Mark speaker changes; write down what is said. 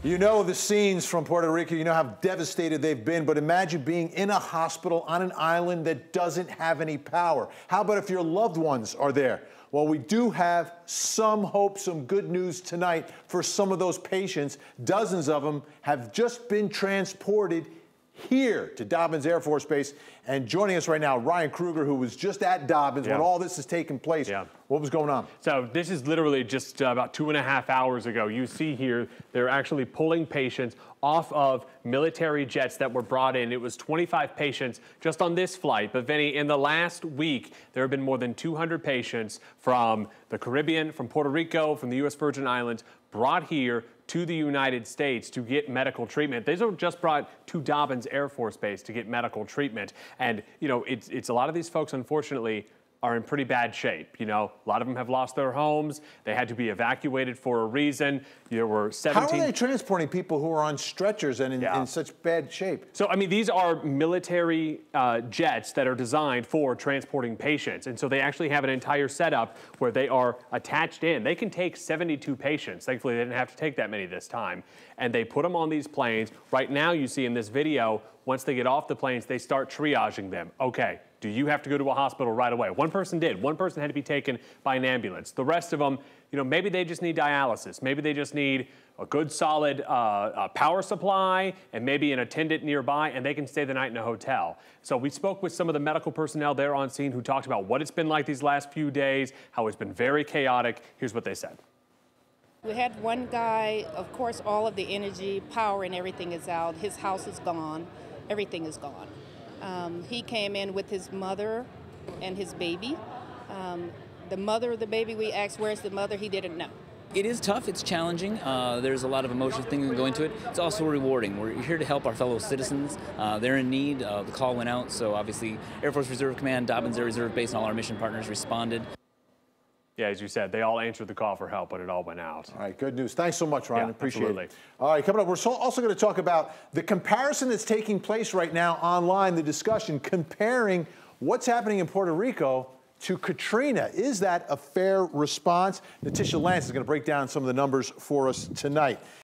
Speaker 1: You know the scenes from Puerto Rico, you know how devastated they've been, but imagine being in a hospital on an island that doesn't have any power. How about if your loved ones are there? Well, we do have some hope, some good news tonight for some of those patients. Dozens of them have just been transported here to Dobbins Air Force Base. And joining us right now, Ryan Kruger, who was just at Dobbins when all this is taking place. What was going on?
Speaker 2: So this is literally just about 2.5 hours ago. You see here, they're actually pulling patients off of military jets that were brought in. It was 25 patients just on this flight. But Vinny, in the last week, there have been more than 200 patients from the Caribbean, from Puerto Rico, from the U.S. Virgin Islands, brought here to the United States to get medical treatment. These are just brought to Dobbins Air Force Base to get medical treatment. And, you know, it's a lot of these folks, unfortunately, are in pretty bad shape. You know, a lot of them have lost their homes. They had to be evacuated for a reason. There were 17.
Speaker 1: How are they transporting people who are on stretchers and in such bad shape?
Speaker 2: So, I mean, these are military jets that are designed for transporting patients. And so they actually have an entire setup where they are attached in. They can take 72 patients. Thankfully, they didn't have to take that many this time. And they put them on these planes. Right now, you see in this video, once they get off the planes, they start triaging them. Okay. Do you have to go to a hospital right away? One person did. One person had to be taken by an ambulance. The rest of them, you know, maybe they just need dialysis. Maybe they just need a good solid power supply and maybe an attendant nearby, and they can stay the night in a hotel. So we spoke with some of the medical personnel there on scene who talked about what it's been like these last few days, how it's been very chaotic. Here's what they said.
Speaker 3: We had one guy, of course, all of the energy, power, and everything is out. His house is gone. Everything is gone. He came in with his mother and his baby. The mother of the baby, we asked, where's the mother? He didn't know.
Speaker 4: It is tough, it's challenging. There's a lot of emotional things that go into it. It's also rewarding. We're here to help our fellow citizens. They're in need. The call went out, so obviously Air Force Reserve Command, Dobbins Air Reserve Base, and all our mission partners responded.
Speaker 2: Yeah, as you said, they all answered the call for help, but it all went out.
Speaker 1: All right, good news. Thanks so much, Ryan. Appreciate
Speaker 2: absolutely.
Speaker 1: it. All right, coming up, we're also going to talk about the comparison that's taking place right now online, the discussion comparing what's happening in Puerto Rico to Katrina. Is that a fair response? Natisha Lance is going to break down some of the numbers for us tonight.